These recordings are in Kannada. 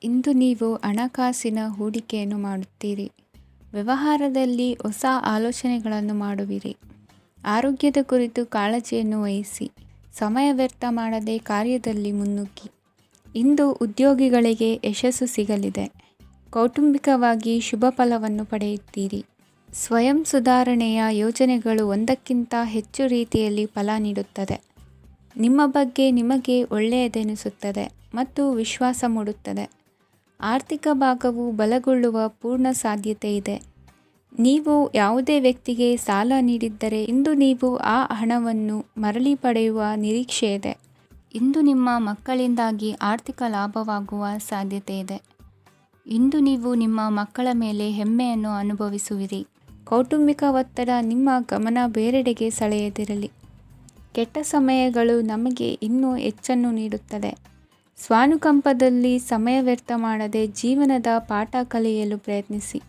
ಇಂದು ನೀವು ಹಣಕಾಸಿನ ಹೂಡಿಕೆಯನ್ನು ಮಾಡುತ್ತೀರಿ. ವ್ಯವಹಾರದಲ್ಲಿ ಹೊಸ ಆಲೋಚನೆಗಳನ್ನು ಮಾಡುವಿರಿ. ಆರೋಗ್ಯದ ಕುರಿತು ಕಾಳಜಿಯನ್ನು ವಹಿಸಿ. ಸಮಯ ವ್ಯರ್ಥ ಮಾಡದೆ ಕಾರ್ಯದಲ್ಲಿ ಮುನ್ನುಗ್ಗಿ. ಇಂದು ಉದ್ಯೋಗಿಗಳಿಗೆ ಯಶಸ್ಸು ಸಿಗಲಿದೆ. ಕೌಟುಂಬಿಕವಾಗಿ ಶುಭ ಫಲವನ್ನು ಪಡೆಯುತ್ತೀರಿ. ಸ್ವಯಂ ಸುಧಾರಣೆಯ ಯೋಜನೆಗಳು ಒಂದಕ್ಕಿಂತ ಹೆಚ್ಚು ರೀತಿಯಲ್ಲಿ ಫಲ ನೀಡುತ್ತದೆ. ನಿಮ್ಮ ಬಗ್ಗೆ ನಿಮಗೆ ಒಳ್ಳೆಯದೆನಿಸುತ್ತದೆ ಮತ್ತು ವಿಶ್ವಾಸ ಮೂಡುತ್ತದೆ. ಆರ್ಥಿಕ ಭಾಗವು ಬಲಗೊಳ್ಳುವ ಪೂರ್ಣ ಸಾಧ್ಯತೆ ಇದೆ. ನೀವು ಯಾವುದೇ ವ್ಯಕ್ತಿಗೆ ಸಾಲ ನೀಡಿದ್ದರೆ ಇಂದು ನೀವು ಆ ಹಣವನ್ನು ಮರಳಿ ಪಡೆಯುವ ನಿರೀಕ್ಷೆ ಇದೆ. ಇಂದು ನಿಮ್ಮ ಮಕ್ಕಳಿಂದಾಗಿ ಆರ್ಥಿಕ ಲಾಭವಾಗುವ ಸಾಧ್ಯತೆ ಇದೆ. ಇಂದು ನೀವು ನಿಮ್ಮ ಮಕ್ಕಳ ಮೇಲೆ ಹೆಮ್ಮೆಯನ್ನು ಅನುಭವಿಸುವಿರಿ. ಕೌಟುಂಬಿಕ ಒತ್ತಡ ನಿಮ್ಮ ಗಮನ ಬೇರೆಡೆಗೆ ಸೆಳೆಯದಿರಲಿ. ಕೆಟ್ಟ ಸಮಯಗಳು ನಮಗೆ ಇನ್ನೂ ಹೆಚ್ಚನ್ನು ನೀಡುತ್ತದೆ. ಸ್ವಾನುಕಂಪದಲ್ಲಿ ಸಮಯ ವ್ಯರ್ಥ ಮಾಡದೆ ಜೀವನದ ಪಾಠ ಕಲಿಯಲು ಪ್ರಯತ್ನಿಸಿ.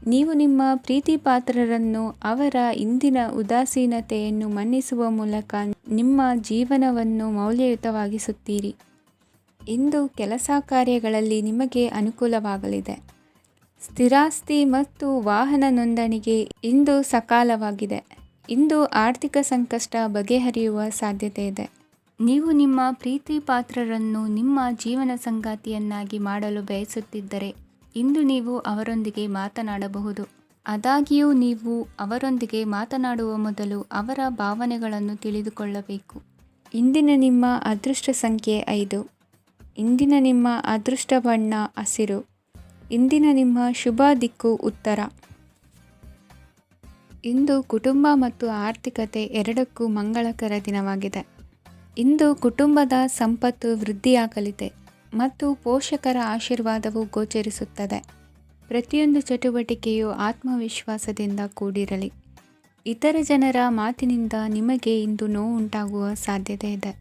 ನೀವು ನಿಮ್ಮ ಪ್ರೀತಿ ಪಾತ್ರರನ್ನು ಅವರ ಇಂದಿನ ಉದಾಸೀನತೆಯನ್ನು ಮನ್ನಿಸುವ ಮೂಲಕ ನಿಮ್ಮ ಜೀವನವನ್ನು ಮೌಲ್ಯಯುತವಾಗಿಸುತ್ತೀರಿ. ಇಂದು ಕೆಲಸ ಕಾರ್ಯಗಳಲ್ಲಿ ನಿಮಗೆ ಅನುಕೂಲವಾಗಲಿದೆ. ಸ್ಥಿರಾಸ್ತಿ ಮತ್ತು ವಾಹನ ನೋಂದಣಿಗೆ ಇಂದು ಸಕಾಲವಾಗಿದೆ. ಇಂದು ಆರ್ಥಿಕ ಸಂಕಷ್ಟ ಬಗೆಹರಿಯುವ ಸಾಧ್ಯತೆ ಇದೆ. ನೀವು ನಿಮ್ಮ ಪ್ರೀತಿ ಪಾತ್ರರನ್ನು ನಿಮ್ಮ ಜೀವನ ಸಂಗಾತಿಯನ್ನಾಗಿ ಮಾಡಲು ಬಯಸುತ್ತಿದ್ದರೆ ಇಂದು ನೀವು ಅವರೊಂದಿಗೆ ಮಾತನಾಡಬಹುದು. ಆದಾಗ್ಯೂ ನೀವು ಅವರೊಂದಿಗೆ ಮಾತನಾಡುವ ಮೊದಲು ಅವರ ಭಾವನೆಗಳನ್ನು ತಿಳಿದುಕೊಳ್ಳಬೇಕು. ಇಂದಿನ ನಿಮ್ಮ ಅದೃಷ್ಟ ಸಂಖ್ಯೆ 5. ಇಂದಿನ ನಿಮ್ಮ ಅದೃಷ್ಟ ಬಣ್ಣ ಹಸಿರು. ಇಂದಿನ ನಿಮ್ಮ ಶುಭ ದಿಕ್ಕು ಉತ್ತರ. ಇಂದು ಕುಟುಂಬ ಮತ್ತು ಆರ್ಥಿಕತೆ ಎರಡಕ್ಕೂ ಮಂಗಳಕರ ದಿನವಾಗಿದೆ. ಇಂದು ಕುಟುಂಬದ ಸಂಪತ್ತು ವೃದ್ಧಿಯಾಗಲಿದೆ ಮತ್ತು ಪೋಷಕರ ಆಶೀರ್ವಾದವು ಗೋಚರಿಸುತ್ತದೆ. ಪ್ರತಿಯೊಂದು ಚಟುವಟಿಕೆಯು ಆತ್ಮವಿಶ್ವಾಸದಿಂದ ಕೂಡಿರಲಿ. ಇತರ ಜನರ ಮಾತಿನಿಂದ ನಿಮಗೆ ಇಂದು ನೋವು ಉಂಟಾಗುವ ಸಾಧ್ಯತೆ ಇದೆ.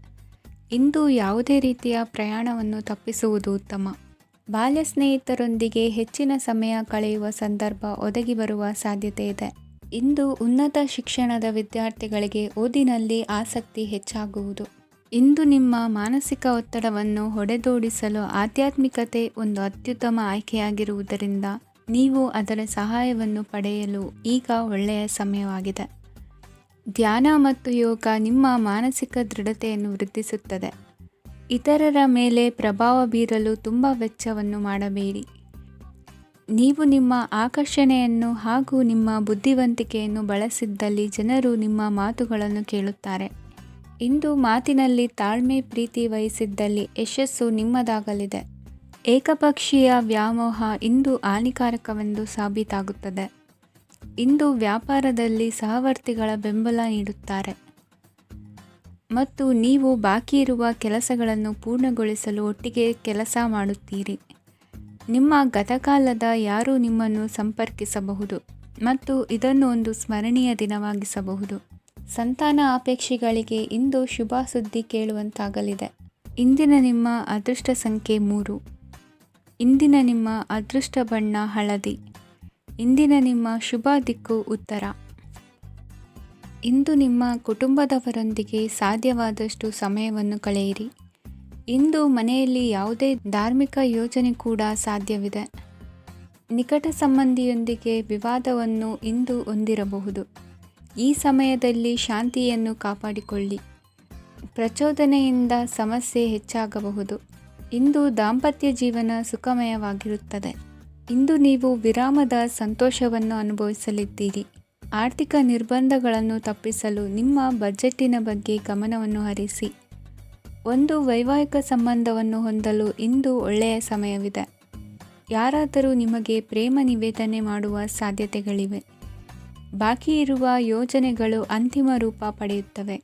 ಇಂದು ಯಾವುದೇ ರೀತಿಯ ಪ್ರಯಾಣವನ್ನು ತಪ್ಪಿಸುವುದು ಉತ್ತಮ. ಬಾಲ್ಯ ಸ್ನೇಹಿತರೊಂದಿಗೆ ಹೆಚ್ಚಿನ ಸಮಯ ಕಳೆಯುವ ಸಂದರ್ಭ ಒದಗಿ ಬರುವ ಸಾಧ್ಯತೆ ಇದೆ. ಇಂದು ಉನ್ನತ ಶಿಕ್ಷಣದ ವಿದ್ಯಾರ್ಥಿಗಳಿಗೆ ಓದಿನಲ್ಲಿ ಆಸಕ್ತಿ ಹೆಚ್ಚಾಗುವುದು. ಇಂದು ನಿಮ್ಮ ಮಾನಸಿಕ ಒತ್ತಡವನ್ನು ಹೊಡೆದೋಡಿಸಲು ಆಧ್ಯಾತ್ಮಿಕತೆ ಒಂದು ಅತ್ಯುತ್ತಮ ಆಯ್ಕೆಯಾಗಿರುವುದರಿಂದ ನೀವು ಅದರ ಸಹಾಯವನ್ನು ಪಡೆಯಲು ಈಗ ಒಳ್ಳೆಯ ಸಮಯವಾಗಿದೆ. ಧ್ಯಾನ ಮತ್ತು ಯೋಗ ನಿಮ್ಮ ಮಾನಸಿಕ ದೃಢತೆಯನ್ನು ವೃದ್ಧಿಸುತ್ತದೆ. ಇತರರ ಮೇಲೆ ಪ್ರಭಾವ ಬೀರಲು ತುಂಬ ವೆಚ್ಚವನ್ನು ಮಾಡಬೇಡಿ. ನೀವು ನಿಮ್ಮ ಆಕರ್ಷಣೆಯನ್ನು ಹಾಗೂ ನಿಮ್ಮ ಬುದ್ಧಿವಂತಿಕೆಯನ್ನು ಬಳಸಿದ್ದಲ್ಲಿ ಜನರು ನಿಮ್ಮ ಮಾತುಗಳನ್ನು ಕೇಳುತ್ತಾರೆ. ಇಂದು ಮಾತಿನಲ್ಲಿ ತಾಳ್ಮೆ ಪ್ರೀತಿ ವಹಿಸಿದ್ದಲ್ಲಿ ಯಶಸ್ಸು ನಿಮ್ಮದಾಗಲಿದೆ. ಏಕಪಕ್ಷೀಯ ವ್ಯಾಮೋಹ ಇಂದು ಹಾನಿಕಾರಕವೆಂದು ಸಾಬೀತಾಗುತ್ತದೆ. ಇಂದು ವ್ಯಾಪಾರದಲ್ಲಿ ಸಹವರ್ತಿಗಳ ಬೆಂಬಲ ನೀಡುತ್ತಾರೆ ಮತ್ತು ನೀವು ಬಾಕಿ ಇರುವ ಕೆಲಸಗಳನ್ನು ಪೂರ್ಣಗೊಳಿಸಲು ಒಟ್ಟಿಗೆ ಕೆಲಸ ಮಾಡುತ್ತೀರಿ. ನಿಮ್ಮ ಗತಕಾಲದ ಯಾರೂ ನಿಮ್ಮನ್ನು ಸಂಪರ್ಕಿಸಬಹುದು ಮತ್ತು ಇದನ್ನು ಒಂದು ಸ್ಮರಣೀಯ ದಿನವಾಗಿಸಬಹುದು. ಸಂತಾನ ಅಪೇಕ್ಷಿಗಳಿಗೆ ಇಂದು ಶುಭ ಸುದ್ದಿ ಕೇಳುವಂತಾಗಲಿದೆ. ಇಂದಿನ ನಿಮ್ಮ ಅದೃಷ್ಟ ಸಂಖ್ಯೆ 3. ಇಂದಿನ ನಿಮ್ಮ ಅದೃಷ್ಟ ಬಣ್ಣ ಹಳದಿ. ಇಂದಿನ ನಿಮ್ಮ ಶುಭ ದಿಕ್ಕು ಉತ್ತರ. ಇಂದು ನಿಮ್ಮ ಕುಟುಂಬದವರೊಂದಿಗೆ ಸಾಧ್ಯವಾದಷ್ಟು ಸಮಯವನ್ನು ಕಳೆಯಿರಿ. ಇಂದು ಮನೆಯಲ್ಲಿ ಯಾವುದೇ ಧಾರ್ಮಿಕ ಯೋಜನೆ ಕೂಡ ಸಾಧ್ಯವಿದೆ. ನಿಕಟ ಸಂಬಂಧಿಯೊಂದಿಗೆ ವಿವಾದವನ್ನು ಇಂದು ಹೊಂದಿರಬಹುದು. ಈ ಸಮಯದಲ್ಲಿ ಶಾಂತಿಯನ್ನು ಕಾಪಾಡಿಕೊಳ್ಳಿ. ಪ್ರಚೋದನೆಯಿಂದ ಸಮಸ್ಯೆ ಹೆಚ್ಚಾಗಬಹುದು. ಇಂದು ದಾಂಪತ್ಯ ಜೀವನ ಸುಖಮಯವಾಗಿರುತ್ತದೆ. ಇಂದು ನೀವು ವಿರಾಮದ ಸಂತೋಷವನ್ನು ಅನುಭವಿಸಲಿದ್ದೀರಿ. ಆರ್ಥಿಕ ನಿರ್ಬಂಧಗಳನ್ನು ತಪ್ಪಿಸಲು ನಿಮ್ಮ ಬಜೆಟ್ಟಿನ ಬಗ್ಗೆ ಗಮನವನ್ನು ಹರಿಸಿ. ಒಂದು ವೈವಾಹಿಕ ಸಂಬಂಧವನ್ನು ಹೊಂದಲು ಇಂದು ಒಳ್ಳೆಯ ಸಮಯವಿದೆ. ಯಾರಾದರೂ ನಿಮಗೆ ಪ್ರೇಮ ನಿವೇದನೆ ಮಾಡುವ ಸಾಧ್ಯತೆಗಳಿವೆ. ಬಾಕಿ ಇರುವ ಯೋಜನೆಗಳು ಅಂತಿಮ ರೂಪ ಪಡೆಯುತ್ತವೆ.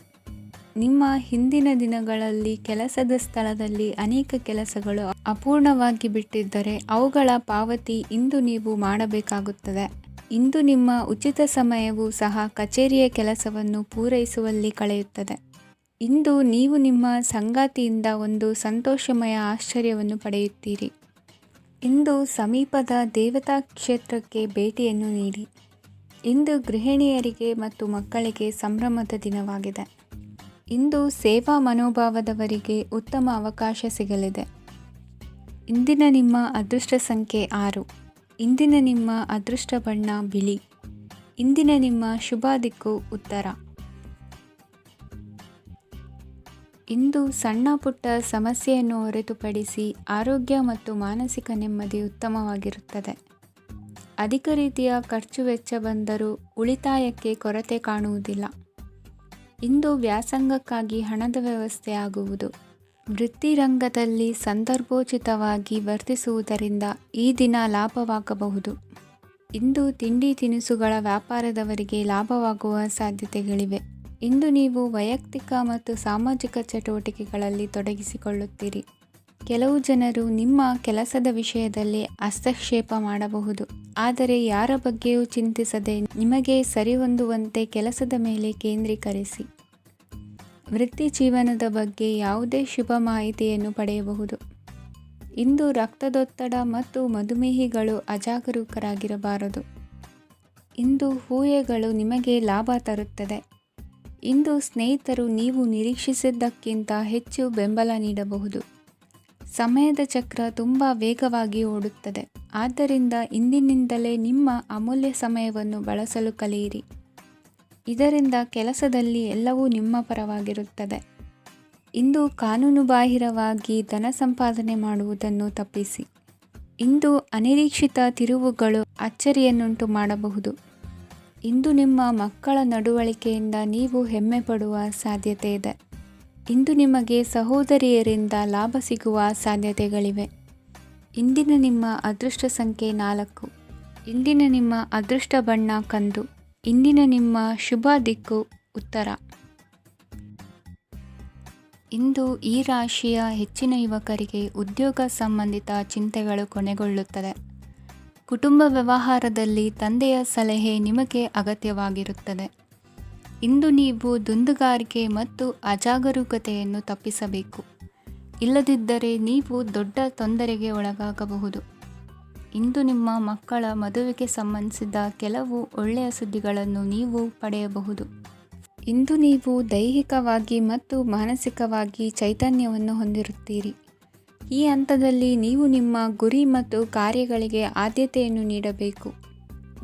ನಿಮ್ಮ ಹಿಂದಿನ ದಿನಗಳಲ್ಲಿ ಕೆಲಸದ ಸ್ಥಳದಲ್ಲಿ ಅನೇಕ ಕೆಲಸಗಳು ಅಪೂರ್ಣವಾಗಿ ಬಿಟ್ಟಿದ್ದರೆ ಅವುಗಳ ಪಾವತಿ ಇಂದು ನೀವು ಮಾಡಬೇಕಾಗುತ್ತದೆ. ಇಂದು ನಿಮ್ಮ ಉಚಿತ ಸಮಯವು ಸಹ ಕಚೇರಿಯ ಕೆಲಸವನ್ನು ಪೂರೈಸುವಲ್ಲಿ ಕಳೆಯುತ್ತದೆ. ಇಂದು ನೀವು ನಿಮ್ಮ ಸಂಗಾತಿಯಿಂದ ಒಂದು ಸಂತೋಷಮಯ ಆಶ್ಚರ್ಯವನ್ನು ಪಡೆಯುತ್ತೀರಿ. ಇಂದು ಸಮೀಪದ ದೇವತಾ ಕ್ಷೇತ್ರಕ್ಕೆ ಭೇಟಿಯನ್ನು ನೀಡಿ. ಇಂದು ಗೃಹಿಣಿಯರಿಗೆ ಮತ್ತು ಮಕ್ಕಳಿಗೆ ಸಂಭ್ರಮದ ದಿನವಾಗಿದೆ. ಇಂದು ಸೇವಾ ಮನೋಭಾವದವರಿಗೆ ಉತ್ತಮ ಅವಕಾಶ ಸಿಗಲಿದೆ. ಇಂದಿನ ನಿಮ್ಮ ಅದೃಷ್ಟ ಸಂಖ್ಯೆ 6. ಇಂದಿನ ನಿಮ್ಮ ಅದೃಷ್ಟ ಬಣ್ಣ ಬಿಳಿ. ಇಂದಿನ ನಿಮ್ಮ ಶುಭ ದಿಕ್ಕು ಉತ್ತರ. ಇಂದು ಸಣ್ಣ ಪುಟ್ಟ ಸಮಸ್ಯೆಯನ್ನು ಹೊರತುಪಡಿಸಿ ಆರೋಗ್ಯ ಮತ್ತು ಮಾನಸಿಕ ನೆಮ್ಮದಿ ಉತ್ತಮವಾಗಿರುತ್ತದೆ. ಅಧಿಕ ರೀತಿಯ ಖರ್ಚು ವೆಚ್ಚ ಬಂದರೂ ಉಳಿತಾಯಕ್ಕೆ ಕೊರತೆ ಕಾಣುವುದಿಲ್ಲ. ಇಂದು ವ್ಯಾಸಂಗಕ್ಕಾಗಿ ಹಣದ ವ್ಯವಸ್ಥೆ ಆಗುವುದು. ವೃತ್ತಿರಂಗದಲ್ಲಿ ಸಂದರ್ಭೋಚಿತವಾಗಿ ವರ್ತಿಸುವುದರಿಂದ ಈ ದಿನ ಲಾಭವಾಗಬಹುದು. ಇಂದು ತಿಂಡಿ ತಿನಿಸುಗಳ ವ್ಯಾಪಾರದವರಿಗೆ ಲಾಭವಾಗುವ ಸಾಧ್ಯತೆಗಳಿವೆ. ಇಂದು ನೀವು ವೈಯಕ್ತಿಕ ಮತ್ತು ಸಾಮಾಜಿಕ ಚಟುವಟಿಕೆಗಳಲ್ಲಿ ತೊಡಗಿಸಿಕೊಳ್ಳುತ್ತೀರಿ. ಕೆಲವು ಜನರು ನಿಮ್ಮ ಕೆಲಸದ ವಿಷಯದಲ್ಲಿ ಹಸ್ತಕ್ಷೇಪ ಮಾಡಬಹುದು, ಆದರೆ ಯಾರ ಬಗ್ಗೆಯೂ ಚಿಂತಿಸದೆ ನಿಮಗೆ ಸರಿಹೊಂದುವಂತೆ ಕೆಲಸದ ಮೇಲೆ ಕೇಂದ್ರೀಕರಿಸಿ. ವೃತ್ತಿ ಜೀವನದ ಬಗ್ಗೆ ಯಾವುದೇ ಶುಭ ಮಾಹಿತಿಯನ್ನು ಪಡೆಯಬಹುದು. ಇಂದು ರಕ್ತದೊತ್ತಡ ಮತ್ತು ಮಧುಮೇಹಿಗಳು ಅಜಾಗರೂಕರಾಗಿರಬಾರದು. ಇಂದು ಊಹೆಗಳು ನಿಮಗೆ ಲಾಭ ತರುತ್ತದೆ. ಇಂದು ಸ್ನೇಹಿತರು ನೀವು ನಿರೀಕ್ಷಿಸಿದ್ದಕ್ಕಿಂತ ಹೆಚ್ಚು ಬೆಂಬಲ ನೀಡಬಹುದು. ಸಮಯದ ಚಕ್ರ ತುಂಬ ವೇಗವಾಗಿ ಓಡುತ್ತದೆ. ಆದ್ದರಿಂದ ಇಂದಿನಿಂದಲೇ ನಿಮ್ಮ ಅಮೂಲ್ಯ ಸಮಯವನ್ನು ಬಳಸಲು ಕಲಿಯಿರಿ. ಇದರಿಂದ ಕೆಲಸದಲ್ಲಿ ಎಲ್ಲವೂ ನಿಮ್ಮ ಪರವಾಗಿರುತ್ತದೆ. ಇಂದು ಕಾನೂನುಬಾಹಿರವಾಗಿ ಧನ ಸಂಪಾದನೆ ಮಾಡುವುದನ್ನು ತಪ್ಪಿಸಿ. ಇಂದು ಅನಿರೀಕ್ಷಿತ ತಿರುವುಗಳು ಅಚ್ಚರಿಯನ್ನುಂಟು ಮಾಡಬಹುದು. ಇಂದು ನಿಮ್ಮ ಮಕ್ಕಳ ನಡವಳಿಕೆಯಿಂದ ನೀವು ಹೆಮ್ಮೆ ಪಡುವ ಸಾಧ್ಯತೆ ಇದೆ. ಇಂದು ನಿಮಗೆ ಸಹೋದರಿಯರಿಂದ ಲಾಭ ಸಿಗುವ ಸಾಧ್ಯತೆಗಳಿವೆ. ಇಂದಿನ ನಿಮ್ಮ ಅದೃಷ್ಟ ಸಂಖ್ಯೆ 4. ಇಂದಿನ ನಿಮ್ಮ ಅದೃಷ್ಟ ಬಣ್ಣ ಕಂದು. ಇಂದಿನ ನಿಮ್ಮ ಶುಭ ದಿಕ್ಕು ಉತ್ತರ. ಇಂದು ಈ ರಾಶಿಯ ಹೆಚ್ಚಿನ ಯುವಕರಿಗೆ ಉದ್ಯೋಗ ಸಂಬಂಧಿತ ಚಿಂತೆಗಳು ಕೊನೆಗೊಳ್ಳುತ್ತದೆ. ಕುಟುಂಬ ವ್ಯವಹಾರದಲ್ಲಿ ತಂದೆಯ ಸಲಹೆ ನಿಮಗೆ ಅಗತ್ಯವಾಗಿರುತ್ತದೆ. ಇಂದು ನೀವು ದುಂದುಗಾರಿಕೆ ಮತ್ತು ಅಜಾಗರೂಕತೆಯನ್ನು ತಪ್ಪಿಸಬೇಕು. ಇಲ್ಲದಿದ್ದರೆ ನೀವು ದೊಡ್ಡ ತೊಂದರೆಗೆ ಒಳಗಾಗಬಹುದು. ಇಂದು ನಿಮ್ಮ ಮಕ್ಕಳ ಮದುವೆಗೆ ಸಂಬಂಧಿಸಿದ ಕೆಲವು ಒಳ್ಳೆಯ ಸುದ್ದಿಗಳನ್ನು ನೀವು ಪಡೆಯಬಹುದು. ಇಂದು ನೀವು ದೈಹಿಕವಾಗಿ ಮತ್ತು ಮಾನಸಿಕವಾಗಿ ಚೈತನ್ಯವನ್ನು ಹೊಂದಿರುತ್ತೀರಿ. ಈ ಹಂತದಲ್ಲಿ ನೀವು ನಿಮ್ಮ ಗುರಿ ಮತ್ತು ಕಾರ್ಯಗಳಿಗೆ ಆದ್ಯತೆಯನ್ನು ನೀಡಬೇಕು.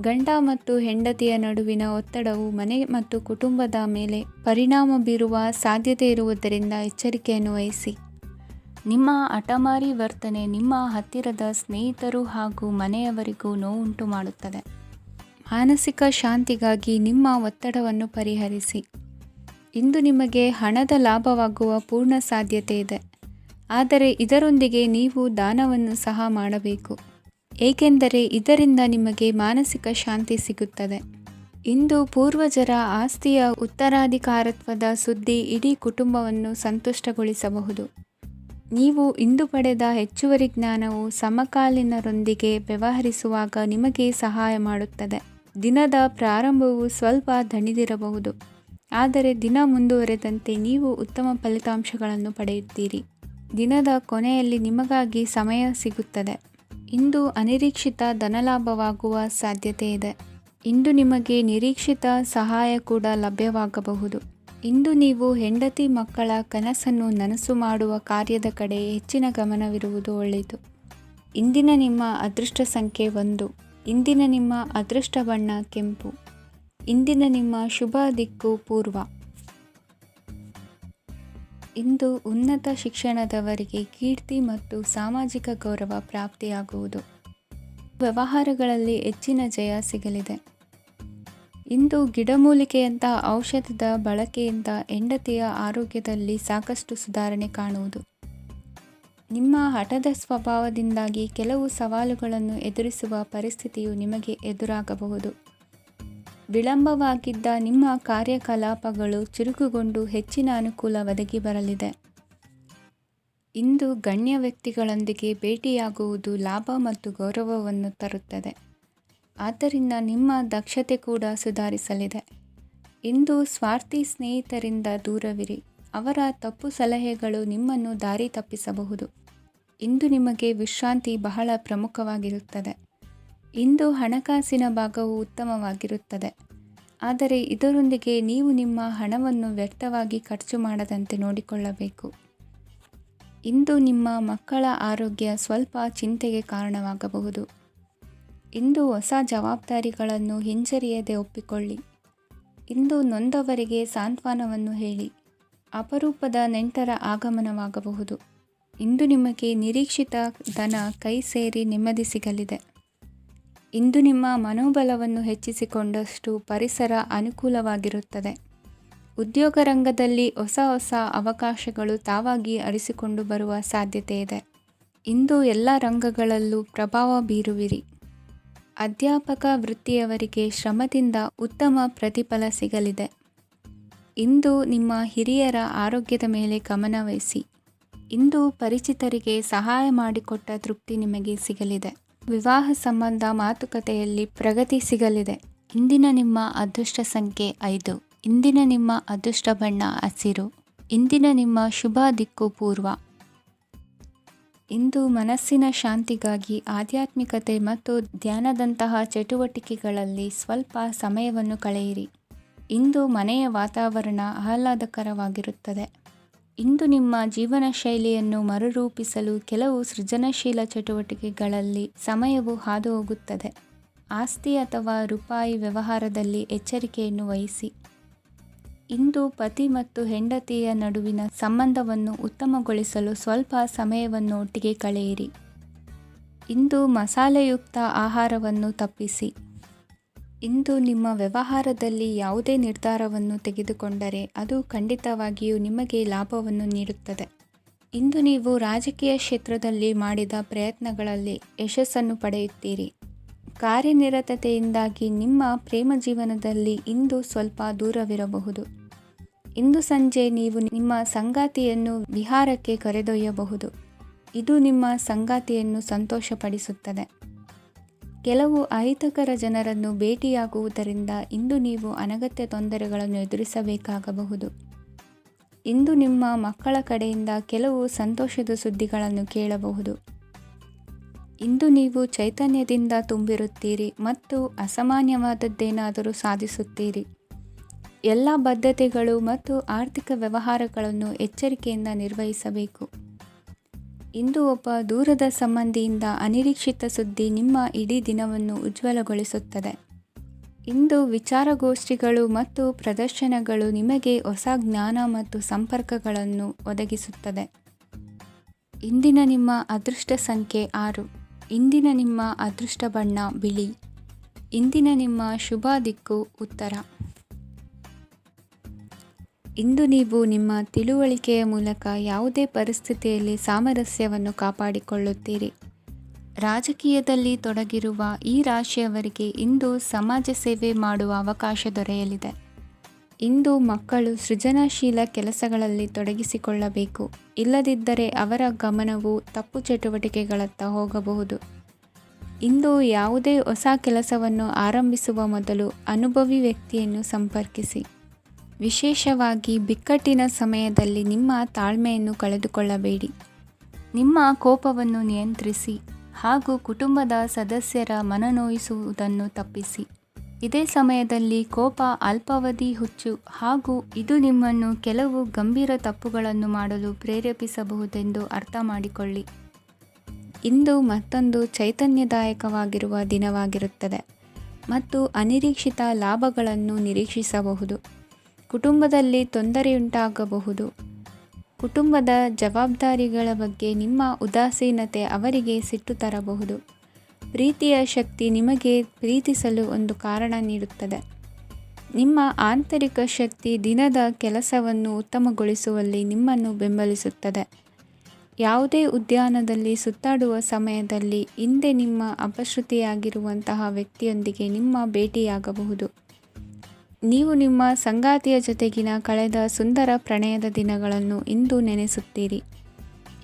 ಗಂಡ ಮತ್ತು ಹೆಂಡತಿಯ ನಡುವಿನ ಒತ್ತಡವು ಮನೆ ಮತ್ತು ಕುಟುಂಬದ ಮೇಲೆ ಪರಿಣಾಮ ಬೀರುವ ಸಾಧ್ಯತೆ ಇರುವುದರಿಂದ ಎಚ್ಚರಿಕೆಯನ್ನು ವಹಿಸಿ. ನಿಮ್ಮ ಹಠಮಾರಿ ವರ್ತನೆ ನಿಮ್ಮ ಹತ್ತಿರದ ಸ್ನೇಹಿತರು ಹಾಗೂ ಮನೆಯವರಿಗೂ ನೋವುಂಟು ಮಾಡುತ್ತದೆ. ಮಾನಸಿಕ ಶಾಂತಿಗಾಗಿ ನಿಮ್ಮ ಒತ್ತಡವನ್ನು ಪರಿಹರಿಸಿ. ಇಂದು ನಿಮಗೆ ಹಣದ ಲಾಭವಾಗುವ ಪೂರ್ಣ ಸಾಧ್ಯತೆ ಇದೆ. ಆದರೆ ಇದರೊಂದಿಗೆ ನೀವು ದಾನವನ್ನು ಸಹ ಮಾಡಬೇಕು, ಏಕೆಂದರೆ ಇದರಿಂದ ನಿಮಗೆ ಮಾನಸಿಕ ಶಾಂತಿ ಸಿಗುತ್ತದೆ. ಇಂದು ಪೂರ್ವಜರ ಆಸ್ತಿಯ ಉತ್ತರಾಧಿಕಾರತ್ವದ ಸುದ್ದಿ ಇಡೀ ಕುಟುಂಬವನ್ನು ಸಂತುಷ್ಟಗೊಳಿಸಬಹುದು. ನೀವು ಇಂದು ಪಡೆದ ಹೆಚ್ಚುವರಿ ಜ್ಞಾನವು ಸಮಕಾಲೀನರೊಂದಿಗೆ ವ್ಯವಹರಿಸುವಾಗ ನಿಮಗೆ ಸಹಾಯ ಮಾಡುತ್ತದೆ. ದಿನದ ಪ್ರಾರಂಭವು ಸ್ವಲ್ಪ ದಣಿದಿರಬಹುದು, ಆದರೆ ದಿನ ಮುಂದುವರೆದಂತೆ ನೀವು ಉತ್ತಮ ಫಲಿತಾಂಶಗಳನ್ನು ಪಡೆಯುತ್ತೀರಿ. ದಿನದ ಕೊನೆಯಲ್ಲಿ ನಿಮಗಾಗಿ ಸಮಯ ಸಿಗುತ್ತದೆ. ಇಂದು ಅನಿರೀಕ್ಷಿತ ಧನಲಾಭವಾಗುವ ಸಾಧ್ಯತೆ ಇದೆ. ಇಂದು ನಿಮಗೆ ನಿರೀಕ್ಷಿತ ಸಹಾಯ ಕೂಡ ಲಭ್ಯವಾಗಬಹುದು. ಇಂದು ನೀವು ಹೆಂಡತಿ ಮಕ್ಕಳ ಕನಸನ್ನು ನನಸು ಮಾಡುವ ಕಾರ್ಯದ ಕಡೆ ಹೆಚ್ಚಿನ ಗಮನವಿರುವುದು ಒಳ್ಳೆಯದು. ಇಂದಿನ ನಿಮ್ಮ ಅದೃಷ್ಟ ಸಂಖ್ಯೆ 1. ಇಂದಿನ ನಿಮ್ಮ ಅದೃಷ್ಟ ಬಣ್ಣ ಕೆಂಪು. ಇಂದಿನ ನಿಮ್ಮ ಶುಭ ದಿಕ್ಕು ಪೂರ್ವ. ಇಂದು ಉನ್ನತ ಶಿಕ್ಷಣದವರಿಗೆ ಕೀರ್ತಿ ಮತ್ತು ಸಾಮಾಜಿಕ ಗೌರವ ಪ್ರಾಪ್ತಿಯಾಗುವುದು. ವ್ಯವಹಾರಗಳಲ್ಲಿ ಹೆಚ್ಚಿನ ಜಯ ಸಿಗಲಿದೆ. ಇಂದು ಗಿಡಮೂಲಿಕೆಯಂತಹ ಔಷಧದ ಬಳಕೆಯಿಂದ ಹೆಂಡತಿಯ ಆರೋಗ್ಯದಲ್ಲಿ ಸಾಕಷ್ಟು ಸುಧಾರಣೆ ಕಾಣುವುದು. ನಿಮ್ಮ ಹಠದ ಸ್ವಭಾವದಿಂದಾಗಿ ಕೆಲವು ಸವಾಲುಗಳನ್ನು ಎದುರಿಸುವ ಪರಿಸ್ಥಿತಿಯು ನಿಮಗೆ ಎದುರಾಗಬಹುದು. ವಿಳಂಬವಾಗಿದ್ದ ನಿಮ್ಮ ಕಾರ್ಯಕಲಾಪಗಳು ಚುರುಕುಗೊಂಡು ಹೆಚ್ಚಿನ ಅನುಕೂಲ ಒದಗಿ ಬರಲಿದೆ. ಇಂದು ಗಣ್ಯ ವ್ಯಕ್ತಿಗಳೊಂದಿಗೆ ಭೇಟಿಯಾಗುವುದು ಲಾಭ ಮತ್ತು ಗೌರವವನ್ನು ತರುತ್ತದೆ. ಆದ್ದರಿಂದ ನಿಮ್ಮ ದಕ್ಷತೆ ಕೂಡ ಸುಧಾರಿಸಲಿದೆ. ಇಂದು ಸ್ವಾರ್ಥಿ ಸ್ನೇಹಿತರಿಂದ ದೂರವಿರಿ. ಅವರ ತಪ್ಪು ಸಲಹೆಗಳು ನಿಮ್ಮನ್ನು ದಾರಿ ತಪ್ಪಿಸಬಹುದು. ಇಂದು ನಿಮಗೆ ವಿಶ್ರಾಂತಿ ಬಹಳ ಪ್ರಮುಖವಾಗಿರುತ್ತದೆ. ಇಂದು ಹಣಕಾಸಿನ ಭಾಗವು ಉತ್ತಮವಾಗಿರುತ್ತದೆ, ಆದರೆ ಇದರೊಂದಿಗೆ ನೀವು ನಿಮ್ಮ ಹಣವನ್ನು ವ್ಯರ್ಥವಾಗಿ ಖರ್ಚು ಮಾಡದಂತೆ ನೋಡಿಕೊಳ್ಳಬೇಕು. ಇಂದು ನಿಮ್ಮ ಮಕ್ಕಳ ಆರೋಗ್ಯ ಸ್ವಲ್ಪ ಚಿಂತೆಗೆ ಕಾರಣವಾಗಬಹುದು. ಇಂದು ಹೊಸ ಜವಾಬ್ದಾರಿಗಳನ್ನು ಹಿಂಜರಿಯದೆ ಒಪ್ಪಿಕೊಳ್ಳಿ. ಇಂದು ನೊಂದವರಿಗೆ ಸಾಂತ್ವನವನ್ನು ಹೇಳಿ. ಅಪರೂಪದ ನೆಂಟರ ಆಗಮನವಾಗಬಹುದು. ಇಂದು ನಿಮಗೆ ನಿರೀಕ್ಷಿತ ಧನ ಕೈ ಸೇರಿ ನೆಮ್ಮದಿ ಸಿಗಲಿದೆ. ಇಂದು ನಿಮ್ಮ ಮನೋಬಲವನ್ನು ಹೆಚ್ಚಿಸಿಕೊಂಡಷ್ಟು ಪರಿಸರ ಅನುಕೂಲವಾಗಿರುತ್ತದೆ. ಉದ್ಯೋಗ ರಂಗದಲ್ಲಿ ಹೊಸ ಹೊಸ ಅವಕಾಶಗಳು ತಾವಾಗಿ ಅರಿಸಿಕೊಂಡು ಬರುವ ಸಾಧ್ಯತೆ ಇದೆ. ಇಂದು ಎಲ್ಲ ರಂಗಗಳಲ್ಲೂ ಪ್ರಭಾವ ಬೀರುವಿರಿ. ಅಧ್ಯಾಪಕ ವೃತ್ತಿಯವರಿಗೆ ಶ್ರಮದಿಂದ ಉತ್ತಮ ಪ್ರತಿಫಲ ಸಿಗಲಿದೆ. ಇಂದು ನಿಮ್ಮ ಹಿರಿಯರ ಆರೋಗ್ಯದ ಮೇಲೆ ಗಮನವಹಿಸಿ. ಇಂದು ಪರಿಚಿತರಿಗೆ ಸಹಾಯ ಮಾಡಿಕೊಟ್ಟ ತೃಪ್ತಿ ನಿಮಗೆ ಸಿಗಲಿದೆ. ವಿವಾಹ ಸಂಬಂಧ ಮಾತುಕತೆಯಲ್ಲಿ ಪ್ರಗತಿ ಸಿಗಲಿದೆ. ಇಂದಿನ ನಿಮ್ಮ ಅದೃಷ್ಟ ಸಂಖ್ಯೆ 5. ಇಂದಿನ ನಿಮ್ಮ ಅದೃಷ್ಟ ಬಣ್ಣ ಹಸಿರು. ಇಂದಿನ ನಿಮ್ಮ ಶುಭ ದಿಕ್ಕು ಪೂರ್ವ. ಇಂದು ಮನಸ್ಸಿನ ಶಾಂತಿಗಾಗಿ ಆಧ್ಯಾತ್ಮಿಕತೆ ಮತ್ತು ಧ್ಯಾನದಂತಹ ಚಟುವಟಿಕೆಗಳಲ್ಲಿ ಸ್ವಲ್ಪ ಸಮಯವನ್ನು ಕಳೆಯಿರಿ. ಇಂದು ಮನೆಯ ವಾತಾವರಣ ಆಹ್ಲಾದಕರವಾಗಿರುತ್ತದೆ. ಇಂದು ನಿಮ್ಮ ಜೀವನ ಶೈಲಿಯನ್ನು ಮರುರೂಪಿಸಲು ಕೆಲವು ಸೃಜನಶೀಲ ಚಟುವಟಿಕೆಗಳಲ್ಲಿ ಸಮಯವು ಹಾದುಹೋಗುತ್ತದೆ. ಆಸ್ತಿ ಅಥವಾ ರೂಪಾಯಿ ವ್ಯವಹಾರದಲ್ಲಿ ಎಚ್ಚರಿಕೆಯನ್ನು ವಹಿಸಿ. ಇಂದು ಪತಿ ಮತ್ತು ಹೆಂಡತಿಯ ನಡುವಿನ ಸಂಬಂಧವನ್ನು ಉತ್ತಮಗೊಳಿಸಲು ಸ್ವಲ್ಪ ಸಮಯವನ್ನು ಒಟ್ಟಿಗೆ ಕಳೆಯಿರಿ. ಇಂದು ಮಸಾಲೆಯುಕ್ತ ಆಹಾರವನ್ನು ತಪ್ಪಿಸಿ. ಇಂದು ನಿಮ್ಮ ವ್ಯವಹಾರದಲ್ಲಿ ಯಾವುದೇ ನಿರ್ಧಾರವನ್ನು ತೆಗೆದುಕೊಂಡರೆ ಅದು ಖಂಡಿತವಾಗಿಯೂ ನಿಮಗೆ ಲಾಭವನ್ನು ನೀಡುತ್ತದೆ. ಇಂದು ನೀವು ರಾಜಕೀಯ ಕ್ಷೇತ್ರದಲ್ಲಿ ಮಾಡಿದ ಪ್ರಯತ್ನಗಳಲ್ಲಿ ಯಶಸ್ಸನ್ನು ಪಡೆಯುತ್ತೀರಿ. ಕಾರ್ಯನಿರತತೆಯಿಂದಾಗಿ ನಿಮ್ಮ ಪ್ರೇಮ ಜೀವನದಲ್ಲಿ ಇಂದು ಸ್ವಲ್ಪ ದೂರವಿರಬಹುದು. ಇಂದು ಸಂಜೆ ನೀವು ನಿಮ್ಮ ಸಂಗಾತಿಯನ್ನು ವಿಹಾರಕ್ಕೆ ಕರೆದೊಯ್ಯಬಹುದು. ಇದು ನಿಮ್ಮ ಸಂಗಾತಿಯನ್ನು ಸಂತೋಷಪಡಿಸುತ್ತದೆ. ಕೆಲವು ಅಹಿತಕರ ಜನರನ್ನು ಭೇಟಿಯಾಗುವುದರಿಂದ ಇಂದು ನೀವು ಅನಗತ್ಯ ತೊಂದರೆಗಳನ್ನು ಎದುರಿಸಬೇಕಾಗಬಹುದು. ಇಂದು ನಿಮ್ಮ ಮಕ್ಕಳ ಕಡೆಯಿಂದ ಕೆಲವು ಸಂತೋಷದ ಸುದ್ದಿಗಳನ್ನು ಕೇಳಬಹುದು. ಇಂದು ನೀವು ಚೈತನ್ಯದಿಂದ ತುಂಬಿರುತ್ತೀರಿ ಮತ್ತು ಅಸಾಮಾನ್ಯವಾದದ್ದೇನಾದರೂ ಸಾಧಿಸುತ್ತೀರಿ. ಎಲ್ಲ ಬದ್ಧತೆಗಳು ಮತ್ತು ಆರ್ಥಿಕ ವ್ಯವಹಾರಗಳನ್ನು ಎಚ್ಚರಿಕೆಯಿಂದ ನಿರ್ವಹಿಸಬೇಕು. ಇಂದು ಒಬ್ಬ ದೂರದ ಸಂಬಂಧಿಯಿಂದ ಅನಿರೀಕ್ಷಿತ ಸುದ್ದಿ ನಿಮ್ಮ ಇಡೀ ದಿನವನ್ನು ಉಜ್ವಲಗೊಳಿಸುತ್ತದೆ. ಇಂದು ವಿಚಾರಗೋಷ್ಠಿಗಳು ಮತ್ತು ಪ್ರದರ್ಶನಗಳು ನಿಮಗೆ ಹೊಸ ಜ್ಞಾನ ಮತ್ತು ಸಂಪರ್ಕಗಳನ್ನು ಒದಗಿಸುತ್ತದೆ. ಇಂದಿನ ನಿಮ್ಮ ಅದೃಷ್ಟ ಸಂಖ್ಯೆ 6. ಇಂದಿನ ನಿಮ್ಮ ಅದೃಷ್ಟ ಬಣ್ಣ ಬಿಳಿ. ಇಂದಿನ ನಿಮ್ಮ ಶುಭ ದಿಕ್ಕು ಉತ್ತರ. ಇಂದು ನೀವು ನಿಮ್ಮ ತಿಳುವಳಿಕೆಯ ಮೂಲಕ ಯಾವುದೇ ಪರಿಸ್ಥಿತಿಯಲ್ಲಿ ಸಾಮರಸ್ಯವನ್ನು ಕಾಪಾಡಿಕೊಳ್ಳುತ್ತೀರಿ. ರಾಜಕೀಯದಲ್ಲಿ ತೊಡಗಿರುವ ಈ ರಾಶಿಯವರಿಗೆ ಇಂದು ಸಮಾಜ ಸೇವೆ ಮಾಡುವ ಅವಕಾಶ ದೊರೆಯಲಿದೆ. ಇಂದು ಮಕ್ಕಳು ಸೃಜನಶೀಲ ಕೆಲಸಗಳಲ್ಲಿ ತೊಡಗಿಸಿಕೊಳ್ಳಬೇಕು. ಇಲ್ಲದಿದ್ದರೆ ಅವರ ಗಮನವು ತಪ್ಪು ಚಟುವಟಿಕೆಗಳತ್ತ ಹೋಗಬಹುದು. ಇಂದು ಯಾವುದೇ ಹೊಸ ಕೆಲಸವನ್ನು ಆರಂಭಿಸುವ ಮೊದಲು ಅನುಭವಿ ವ್ಯಕ್ತಿಯನ್ನು ಸಂಪರ್ಕಿಸಿ. ವಿಶೇಷವಾಗಿ ಬಿಕ್ಕಟ್ಟಿನ ಸಮಯದಲ್ಲಿ ನಿಮ್ಮ ತಾಳ್ಮೆಯನ್ನು ಕಳೆದುಕೊಳ್ಳಬೇಡಿ. ನಿಮ್ಮ ಕೋಪವನ್ನು ನಿಯಂತ್ರಿಸಿ ಹಾಗೂ ಕುಟುಂಬದ ಸದಸ್ಯರ ಮನನೊಯಿಸುವುದನ್ನು ತಪ್ಪಿಸಿ. ಇದೇ ಸಮಯದಲ್ಲಿ ಕೋಪ ಅಲ್ಪಾವಧಿ ಹುಚ್ಚು ಹಾಗೂ ಇದು ನಿಮ್ಮನ್ನು ಕೆಲವು ಗಂಭೀರ ತಪ್ಪುಗಳನ್ನು ಮಾಡಲು ಪ್ರೇರೇಪಿಸಬಹುದೆಂದು ಅರ್ಥ ಮಾಡಿಕೊಳ್ಳಿ. ಇಂದು ಮತ್ತೊಂದು ಚೈತನ್ಯದಾಯಕವಾಗಿರುವ ದಿನವಾಗಿರುತ್ತದೆ ಮತ್ತು ಅನಿರೀಕ್ಷಿತ ಲಾಭಗಳನ್ನು ನಿರೀಕ್ಷಿಸಬಹುದು. ಕುಟುಂಬದಲ್ಲಿ ತೊಂದರೆಯುಂಟಾಗಬಹುದು. ಕುಟುಂಬದ ಜವಾಬ್ದಾರಿಗಳ ಬಗ್ಗೆ ನಿಮ್ಮ ಉದಾಸೀನತೆ ಅವರಿಗೆ ಸಿಟ್ಟು ತರಬಹುದು. ಪ್ರೀತಿಯ ಶಕ್ತಿ ನಿಮಗೆ ಪ್ರೀತಿಸಲು ಒಂದು ಕಾರಣ ನೀಡುತ್ತದೆ. ನಿಮ್ಮ ಆಂತರಿಕ ಶಕ್ತಿ ದಿನದ ಕೆಲಸವನ್ನು ಉತ್ತಮಗೊಳಿಸುವಲ್ಲಿ ನಿಮ್ಮನ್ನು ಬೆಂಬಲಿಸುತ್ತದೆ. ಯಾವುದೇ ಉದ್ಯಾನದಲ್ಲಿ ಸುತ್ತಾಡುವ ಸಮಯದಲ್ಲಿ ಹಿಂದೆ ನಿಮ್ಮ ಅಪಶ್ರುತಿಯಾಗಿರುವಂತಹ ವ್ಯಕ್ತಿಯೊಂದಿಗೆ ನಿಮ್ಮ ಭೇಟಿಯಾಗಬಹುದು. ನೀವು ನಿಮ್ಮ ಸಂಗಾತಿಯ ಜೊತೆಗಿನ ಕಳೆದ ಸುಂದರ ಪ್ರಣಯದ ದಿನಗಳನ್ನು ಇಂದು ನೆನೆಸುತ್ತೀರಿ.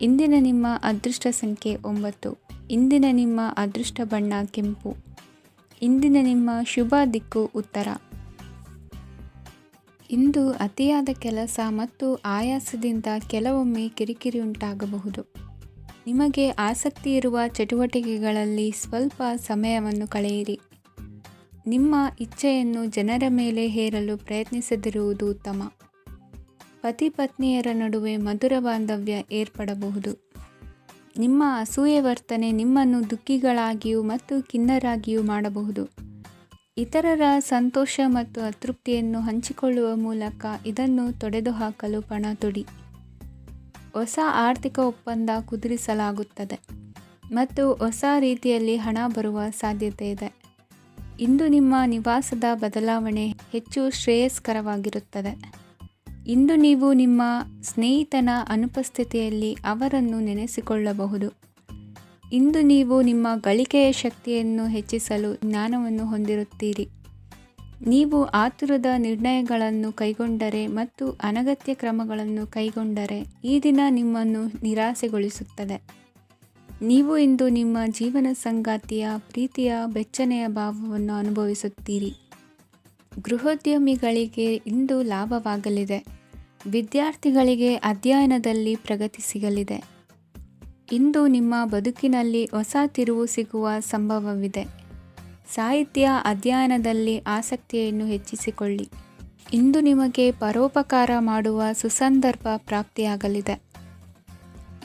ಇಂದಿನ ನಿಮ್ಮ ಅದೃಷ್ಟ ಸಂಖ್ಯೆ 9. ಇಂದಿನ ನಿಮ್ಮ ಅದೃಷ್ಟ ಬಣ್ಣ ಕೆಂಪು. ಇಂದಿನ ನಿಮ್ಮ ಶುಭ ದಿಕ್ಕು ಉತ್ತರ. ಇಂದು ಅತಿಯಾದ ಕೆಲಸ ಮತ್ತು ಆಯಾಸದಿಂದ ಕೆಲವೊಮ್ಮೆ ಕಿರಿಕಿರಿ ಉಂಟಾಗಬಹುದು. ನಿಮಗೆ ಆಸಕ್ತಿ ಇರುವ ಚಟುವಟಿಕೆಗಳಲ್ಲಿ ಸ್ವಲ್ಪ ಸಮಯವನ್ನು ಕಳೆಯಿರಿ. ನಿಮ್ಮ ಇಚ್ಛೆಯನ್ನು ಜನರ ಮೇಲೆ ಹೇರಲು ಪ್ರಯತ್ನಿಸದಿರುವುದು ಉತ್ತಮ. ಪತಿ ಪತ್ನಿಯರ ನಡುವೆ ಮಧುರ ಬಾಂಧವ್ಯ ಏರ್ಪಡಬಹುದು. ನಿಮ್ಮ ಅಸೂಯೆ ವರ್ತನೆ ನಿಮ್ಮನ್ನು ದುಃಖಿಗಳಾಗಿಯೂ ಮತ್ತು ಖಿನ್ನರಾಗಿಯೂ ಮಾಡಬಹುದು. ಇತರರ ಸಂತೋಷ ಮತ್ತು ಅತೃಪ್ತಿಯನ್ನು ಹಂಚಿಕೊಳ್ಳುವ ಮೂಲಕ ಇದನ್ನು ತೊಡೆದುಹಾಕಲು ಪಣ ತೊಡಿ. ಹೊಸ ಆರ್ಥಿಕ ಒಪ್ಪಂದ ಕುದುರಿಸಲಾಗುತ್ತದೆ ಮತ್ತು ಹೊಸ ರೀತಿಯಲ್ಲಿ ಹಣ ಬರುವ ಸಾಧ್ಯತೆ ಇದೆ. ಇಂದು ನಿಮ್ಮ ನಿವಾಸದ ಬದಲಾವಣೆ ಹೆಚ್ಚು ಶ್ರೇಯಸ್ಕರವಾಗಿರುತ್ತದೆ. ಇಂದು ನೀವು ನಿಮ್ಮ ಸ್ನೇಹಿತನ ಅನುಪಸ್ಥಿತಿಯಲ್ಲಿ ಅವರನ್ನು ನೆನೆಸಿಕೊಳ್ಳಬಹುದು. ಇಂದು ನೀವು ನಿಮ್ಮ ಗಳಿಕೆಯ ಶಕ್ತಿಯನ್ನು ಹೆಚ್ಚಿಸಲು ಜ್ಞಾನವನ್ನು ಹೊಂದಿರುತ್ತೀರಿ. ನೀವು ಆತುರದ ನಿರ್ಣಯಗಳನ್ನು ಕೈಗೊಂಡರೆ ಮತ್ತು ಅನಗತ್ಯ ಕ್ರಮಗಳನ್ನು ಕೈಗೊಂಡರೆ ಈ ದಿನ ನಿಮ್ಮನ್ನು ನಿರಾಸೆಗೊಳಿಸುತ್ತದೆ. ನೀವು ಇಂದು ನಿಮ್ಮ ಜೀವನ ಸಂಗಾತಿಯ ಪ್ರೀತಿಯ ಬೆಚ್ಚನೆಯ ಭಾವವನ್ನು ಅನುಭವಿಸುತ್ತೀರಿ. ಗೃಹೋದ್ಯಮಿಗಳಿಗೆ ಇಂದು ಲಾಭವಾಗಲಿದೆ. ವಿದ್ಯಾರ್ಥಿಗಳಿಗೆ ಅಧ್ಯಯನದಲ್ಲಿ ಪ್ರಗತಿ ಸಿಗಲಿದೆ. ಇಂದು ನಿಮ್ಮ ಬದುಕಿನಲ್ಲಿ ಹೊಸ ತಿರುವು ಸಿಗುವ ಸಂಭವವಿದೆ. ಸಾಹಿತ್ಯ ಅಧ್ಯಯನದಲ್ಲಿ ಆಸಕ್ತಿಯನ್ನು ಹೆಚ್ಚಿಸಿಕೊಳ್ಳಿ. ಇಂದು ನಿಮಗೆ ಪರೋಪಕಾರ ಮಾಡುವ ಸುಸಂದರ್ಭ ಪ್ರಾಪ್ತಿಯಾಗಲಿದೆ.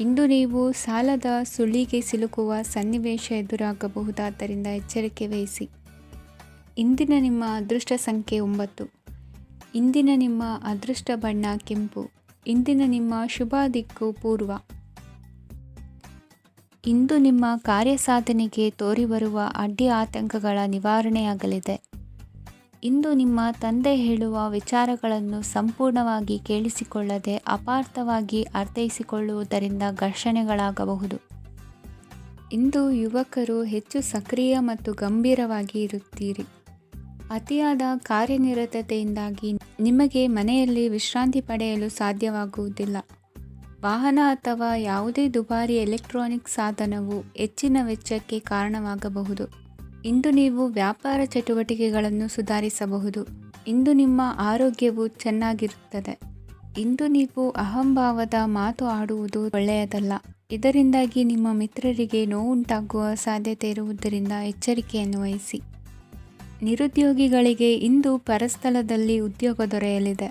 ಇಂದು ನೀವು ಸಾಲದ ಸುಳಿಗೆ ಸಿಲುಕುವ ಸನ್ನಿವೇಶ ಎದುರಾಗಬಹುದಾದ್ದರಿಂದ ಎಚ್ಚರಿಕೆ ವಹಿಸಿ. ಇಂದಿನ ನಿಮ್ಮ ಅದೃಷ್ಟ ಸಂಖ್ಯೆ 9. ಇಂದಿನ ನಿಮ್ಮ ಅದೃಷ್ಟ ಬಣ್ಣ ಕೆಂಪು. ಇಂದಿನ ನಿಮ್ಮ ಶುಭ ದಿಕ್ಕು ಪೂರ್ವ. ಇಂದು ನಿಮ್ಮ ಕಾರ್ಯಸಾಧನೆಗೆ ತೋರಿಬರುವ ಅಡ್ಡಿ ಆತಂಕಗಳ ನಿವಾರಣೆಯಾಗಲಿದೆ. ಇಂದು ನಿಮ್ಮ ತಂದೆ ಹೇಳುವ ವಿಚಾರಗಳನ್ನು ಸಂಪೂರ್ಣವಾಗಿ ಕೇಳಿಸಿಕೊಳ್ಳದೆ ಅಪಾರ್ಥವಾಗಿ ಅರ್ಥೈಸಿಕೊಳ್ಳುವುದರಿಂದ ಘರ್ಷಣೆಗಳಾಗಬಹುದು. ಇಂದು ಯುವಕರು ಹೆಚ್ಚು ಸಕ್ರಿಯ ಮತ್ತು ಗಂಭೀರವಾಗಿ ಇರುತ್ತೀರಿ. ಅತಿಯಾದ ಕಾರ್ಯನಿರತತೆಯಿಂದಾಗಿ ನಿಮಗೆ ಮನೆಯಲ್ಲಿ ವಿಶ್ರಾಂತಿ ಪಡೆಯಲು ಸಾಧ್ಯವಾಗುವುದಿಲ್ಲ. ವಾಹನ ಅಥವಾ ಯಾವುದೇ ದುಬಾರಿ ಎಲೆಕ್ಟ್ರಾನಿಕ್ ಸಾಧನವು ಹೆಚ್ಚಿನ ವೆಚ್ಚಕ್ಕೆ ಕಾರಣವಾಗಬಹುದು. ಇಂದು ನೀವು ವ್ಯಾಪಾರ ಚಟುವಟಿಕೆಗಳನ್ನು ಸುಧಾರಿಸಬಹುದು. ಇಂದು ನಿಮ್ಮ ಆರೋಗ್ಯವು ಚೆನ್ನಾಗಿರುತ್ತದೆ. ಇಂದು ನೀವು ಅಹಂಭಾವದ ಮಾತು ಆಡುವುದು ಒಳ್ಳೆಯದಲ್ಲ. ಇದರಿಂದಾಗಿ ನಿಮ್ಮ ಮಿತ್ರರಿಗೆ ನೋವುಂಟಾಗುವ ಸಾಧ್ಯತೆ ಇರುವುದರಿಂದ ಎಚ್ಚರಿಕೆಯನ್ನು ವಹಿಸಿ. ನಿರುದ್ಯೋಗಿಗಳಿಗೆ ಇಂದು ಪರಸ್ಥಳದಲ್ಲಿ ಉದ್ಯೋಗ ದೊರೆಯಲಿದೆ.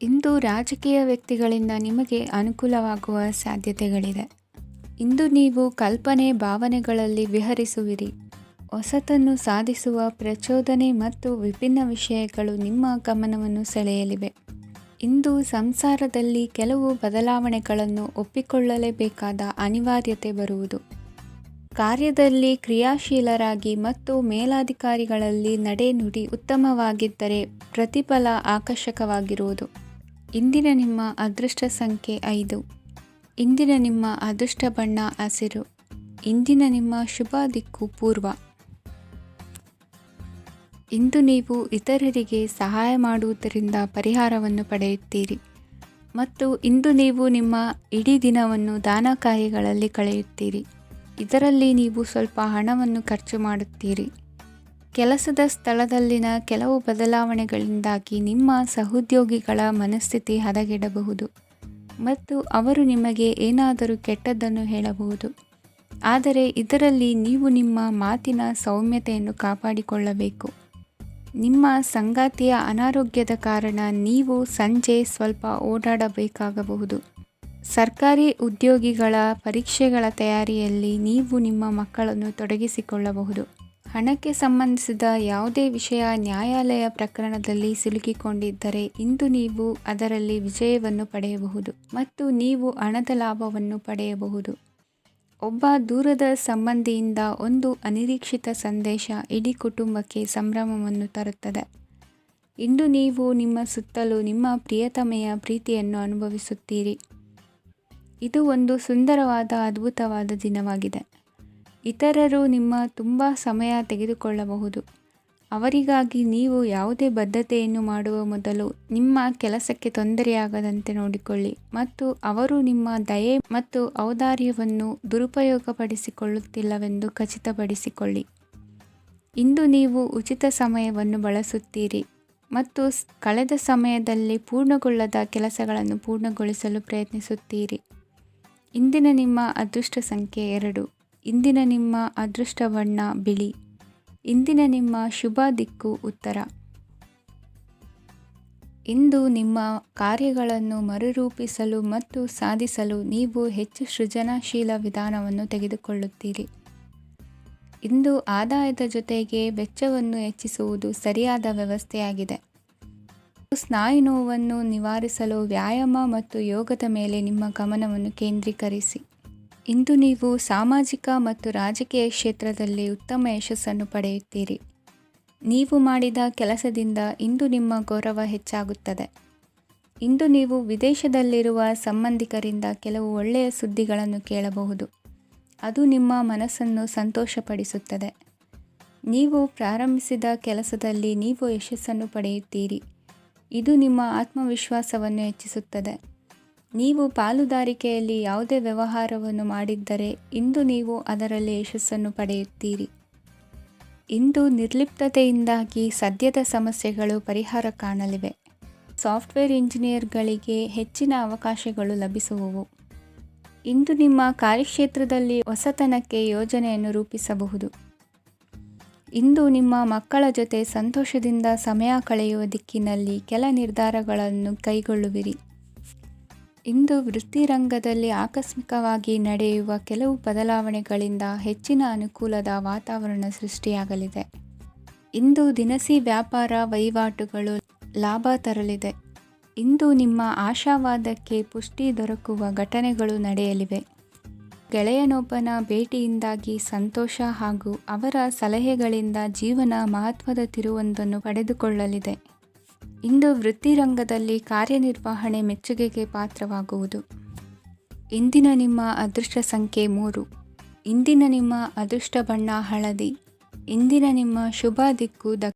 ಇಂದು ರಾಜಕೀಯ ವ್ಯಕ್ತಿಗಳಿಂದ ನಿಮಗೆ ಅನುಕೂಲವಾಗುವ ಸಾಧ್ಯತೆಗಳಿದೆ. ಇಂದು ನೀವು ಕಲ್ಪನೆ ಭಾವನೆಗಳಲ್ಲಿ ವಿಹರಿಸುವಿರಿ. ಹೊಸತನ್ನು ಸಾಧಿಸುವ ಪ್ರಚೋದನೆ ಮತ್ತು ವಿಭಿನ್ನ ವಿಷಯಗಳು ನಿಮ್ಮ ಗಮನವನ್ನು ಸೆಳೆಯಲಿವೆ. ಇಂದು ಸಂಸಾರದಲ್ಲಿ ಕೆಲವು ಬದಲಾವಣೆಗಳನ್ನು ಒಪ್ಪಿಕೊಳ್ಳಲೇಬೇಕಾದ ಅನಿವಾರ್ಯತೆ ಬರುವುದು. ಕಾರ್ಯದಲ್ಲಿ ಕ್ರಿಯಾಶೀಲರಾಗಿ ಮತ್ತು ಮೇಲಾಧಿಕಾರಿಗಳಲ್ಲಿ ನಡೆನುಡಿ ಉತ್ತಮವಾಗಿದ್ದರೆ ಪ್ರತಿಫಲ ಆಕರ್ಷಕವಾಗಿರುವುದು. ಇಂದಿನ ನಿಮ್ಮ ಅದೃಷ್ಟ ಸಂಖ್ಯೆ 5. ಇಂದಿನ ನಿಮ್ಮ ಅದೃಷ್ಟ ಬಣ್ಣ ಹಸಿರು. ಇಂದಿನ ನಿಮ್ಮ ಶುಭ ದಿಕ್ಕು ಪೂರ್ವ. ಇಂದು ನೀವು ಇತರರಿಗೆ ಸಹಾಯ ಮಾಡುವುದರಿಂದ ಪರಿಹಾರವನ್ನು ಪಡೆಯುತ್ತೀರಿ ಮತ್ತು ಇಂದು ನೀವು ನಿಮ್ಮ ಇಡೀ ದಿನವನ್ನು ದಾನ ಕಾರ್ಯಗಳಲ್ಲಿ ಕಳೆಯುತ್ತೀರಿ. ಇದರಲ್ಲಿ ನೀವು ಸ್ವಲ್ಪ ಹಣವನ್ನು ಖರ್ಚು ಮಾಡುತ್ತೀರಿ. ಕೆಲಸದ ಸ್ಥಳದಲ್ಲಿನ ಕೆಲವು ಬದಲಾವಣೆಗಳಿಂದಾಗಿ ನಿಮ್ಮ ಸಹೋದ್ಯೋಗಿಗಳ ಮನಸ್ಥಿತಿ ಹದಗೆಡಬಹುದು ಮತ್ತು ಅವರು ನಿಮಗೆ ಏನಾದರೂ ಕೆಟ್ಟದ್ದನ್ನು ಹೇಳಬಹುದು. ಆದರೆ ಇದರಲ್ಲಿ ನೀವು ನಿಮ್ಮ ಮಾತಿನ ಸೌಮ್ಯತೆಯನ್ನು ಕಾಪಾಡಿಕೊಳ್ಳಬೇಕು. ನಿಮ್ಮ ಸಂಗಾತಿಯ ಅನಾರೋಗ್ಯದ ಕಾರಣ ನೀವು ಸಂಜೆ ಸ್ವಲ್ಪ ಓಡಾಡಬೇಕಾಗಬಹುದು. ಸರ್ಕಾರಿ ಉದ್ಯೋಗಿಗಳ ಪರೀಕ್ಷೆಗಳ ತಯಾರಿಯಲ್ಲಿ ನೀವು ನಿಮ್ಮ ಮಕ್ಕಳನ್ನು ತೊಡಗಿಸಿಕೊಳ್ಳಬಹುದು. ಹಣಕ್ಕೆ ಸಂಬಂಧಿಸಿದ ಯಾವುದೇ ವಿಷಯ ನ್ಯಾಯಾಲಯ ಪ್ರಕರಣದಲ್ಲಿ ಸಿಲುಕಿಕೊಂಡಿದ್ದರೆ ಇಂದು ನೀವು ಅದರಲ್ಲಿ ವಿಜಯವನ್ನು ಪಡೆಯಬಹುದು ಮತ್ತು ನೀವು ಹಣದ ಲಾಭವನ್ನು ಪಡೆಯಬಹುದು. ಒಬ್ಬ ದೂರದ ಸಂಬಂಧಿಯಿಂದ ಒಂದು ಅನಿರೀಕ್ಷಿತ ಸಂದೇಶ ಇಡೀ ಕುಟುಂಬಕ್ಕೆ ಸಂಭ್ರಮವನ್ನು ತರುತ್ತದೆ. ಇಂದು ನೀವು ನಿಮ್ಮ ಸುತ್ತಲೂ ನಿಮ್ಮ ಪ್ರಿಯತಮೆಯ ಪ್ರೀತಿಯನ್ನು ಅನುಭವಿಸುತ್ತೀರಿ. ಇದು ಒಂದು ಸುಂದರವಾದ ಅದ್ಭುತವಾದ ದಿನವಾಗಿದೆ. ಇತರರು ನಿಮ್ಮ ತುಂಬ ಸಮಯ ತೆಗೆದುಕೊಳ್ಳಬಹುದು. ಅವರಿಗಾಗಿ ನೀವು ಯಾವುದೇ ಬದ್ಧತೆಯನ್ನು ಮಾಡುವ ಮೊದಲು ನಿಮ್ಮ ಕೆಲಸಕ್ಕೆ ತೊಂದರೆಯಾಗದಂತೆ ನೋಡಿಕೊಳ್ಳಿ ಮತ್ತು ಅವರು ನಿಮ್ಮ ದಯೆ ಮತ್ತು ಔದಾರ್ಯವನ್ನು ದುರುಪಯೋಗಪಡಿಸಿಕೊಳ್ಳುತ್ತಿಲ್ಲವೆಂದು ಖಚಿತಪಡಿಸಿಕೊಳ್ಳಿ. ಇಂದು ನೀವು ಉಚಿತ ಸಮಯವನ್ನು ಬಳಸುತ್ತೀರಿ ಮತ್ತು ಕಳೆದ ಸಮಯದಲ್ಲಿ ಪೂರ್ಣಗೊಳ್ಳದ ಕೆಲಸಗಳನ್ನು ಪೂರ್ಣಗೊಳಿಸಲು ಪ್ರಯತ್ನಿಸುತ್ತೀರಿ. ಇಂದಿನ ನಿಮ್ಮ ಅದೃಷ್ಟ ಸಂಖ್ಯೆ 2. ಇಂದಿನ ನಿಮ್ಮ ಅದೃಷ್ಟ ಬಣ್ಣ ಬಿಳಿ. ಇಂದಿನ ನಿಮ್ಮ ಶುಭ ದಿಕ್ಕು ಉತ್ತರ. ಇಂದು ನಿಮ್ಮ ಕಾರ್ಯಗಳನ್ನು ಮರುರೂಪಿಸಲು ಮತ್ತು ಸಾಧಿಸಲು ನೀವು ಹೆಚ್ಚು ಸೃಜನಶೀಲ ವಿಧಾನವನ್ನು ತೆಗೆದುಕೊಳ್ಳುತ್ತೀರಿ. ಇಂದು ಆದಾಯದ ಜೊತೆಗೆ ವೆಚ್ಚವನ್ನು ಹೆಚ್ಚಿಸುವುದು ಸರಿಯಾದ ವ್ಯವಸ್ಥೆಯಾಗಿದೆ. ಸ್ನಾಯು ನೋವನ್ನು ನಿವಾರಿಸಲು ವ್ಯಾಯಾಮ ಮತ್ತು ಯೋಗದ ಮೇಲೆ ನಿಮ್ಮ ಗಮನವನ್ನು ಕೇಂದ್ರೀಕರಿಸಿ. ಇಂದು ನೀವು ಸಾಮಾಜಿಕ ಮತ್ತು ರಾಜಕೀಯ ಕ್ಷೇತ್ರದಲ್ಲಿ ಉತ್ತಮ ಯಶಸ್ಸನ್ನು ಪಡೆಯುತ್ತೀರಿ. ನೀವು ಮಾಡಿದ ಕೆಲಸದಿಂದ ಇಂದು ನಿಮ್ಮ ಗೌರವ ಹೆಚ್ಚಾಗುತ್ತದೆ. ಇಂದು ನೀವು ವಿದೇಶದಲ್ಲಿರುವ ಸಂಬಂಧಿಕರಿಂದ ಕೆಲವು ಒಳ್ಳೆಯ ಸುದ್ದಿಗಳನ್ನು ಕೇಳಬಹುದು. ಅದು ನಿಮ್ಮ ಮನಸ್ಸನ್ನು ಸಂತೋಷಪಡಿಸುತ್ತದೆ. ನೀವು ಪ್ರಾರಂಭಿಸಿದ ಕೆಲಸದಲ್ಲಿ ನೀವು ಯಶಸ್ಸನ್ನು ಪಡೆಯುತ್ತೀರಿ. ಇದು ನಿಮ್ಮ ಆತ್ಮವಿಶ್ವಾಸವನ್ನು ಹೆಚ್ಚಿಸುತ್ತದೆ. ನೀವು ಪಾಲುದಾರಿಕೆಯಲ್ಲಿ ಯಾವುದೇ ವ್ಯವಹಾರವನ್ನು ಮಾಡಿದ್ದರೆ ಇಂದು ನೀವು ಅದರಲ್ಲಿ ಯಶಸ್ಸನ್ನು ಪಡೆಯುತ್ತೀರಿ. ಇಂದು ನಿರ್ಲಿಪ್ತತೆಯಿಂದಾಗಿ ಸದ್ಯದ ಸಮಸ್ಯೆಗಳು ಪರಿಹಾರ ಕಾಣಲಿವೆ. ಸಾಫ್ಟ್ವೇರ್ ಇಂಜಿನಿಯರ್ಗಳಿಗೆ ಹೆಚ್ಚಿನ ಅವಕಾಶಗಳು ಲಭಿಸುವವು. ಇಂದು ನಿಮ್ಮ ಕಾರ್ಯಕ್ಷೇತ್ರದಲ್ಲಿ ಹೊಸತನಕ್ಕೆ ಯೋಜನೆಯನ್ನು ರೂಪಿಸಬಹುದು. ಇಂದು ನಿಮ್ಮ ಮಕ್ಕಳ ಜೊತೆ ಸಂತೋಷದಿಂದ ಸಮಯ ಕಳೆಯುವ ದಿಕ್ಕಿನಲ್ಲಿ ಕೆಲ ನಿರ್ಧಾರಗಳನ್ನು ಕೈಗೊಳ್ಳುವಿರಿ. ಇಂದು ವೃತ್ತಿರಂಗದಲ್ಲಿ ಆಕಸ್ಮಿಕವಾಗಿ ನಡೆಯುವ ಕೆಲವು ಬದಲಾವಣೆಗಳಿಂದ ಹೆಚ್ಚಿನ ಅನುಕೂಲದ ವಾತಾವರಣ ಸೃಷ್ಟಿಯಾಗಲಿದೆ. ಇಂದು ದಿನಸಿ ವ್ಯಾಪಾರ ವಹಿವಾಟುಗಳು ಲಾಭ ತರಲಿದೆ. ಇಂದು ನಿಮ್ಮ ಆಶಾವಾದಕ್ಕೆ ಪುಷ್ಟಿ ದೊರಕುವ ಘಟನೆಗಳು ನಡೆಯಲಿವೆ. ಗೆಳೆಯನೊಬ್ಬನ ಭೇಟಿಯಿಂದಾಗಿ ಸಂತೋಷ ಹಾಗೂ ಅವರ ಸಲಹೆಗಳಿಂದ ಜೀವನ ಮಹತ್ವದ ತಿರುವೊಂದನ್ನು ಪಡೆದುಕೊಳ್ಳಲಿದೆ. ಇಂದು ವೃತ್ತಿರಂಗದಲ್ಲಿ ಕಾರ್ಯನಿರ್ವಹಣೆ ಮೆಚ್ಚುಗೆಗೆ ಪಾತ್ರವಾಗುವುದು. ಇಂದಿನ ನಿಮ್ಮ ಅದೃಷ್ಟ ಸಂಖ್ಯೆ 3. ಇಂದಿನ ನಿಮ್ಮ ಅದೃಷ್ಟ ಬಣ್ಣ ಹಳದಿ. ಇಂದಿನ ನಿಮ್ಮ ಶುಭ ದಿಕ್ಕು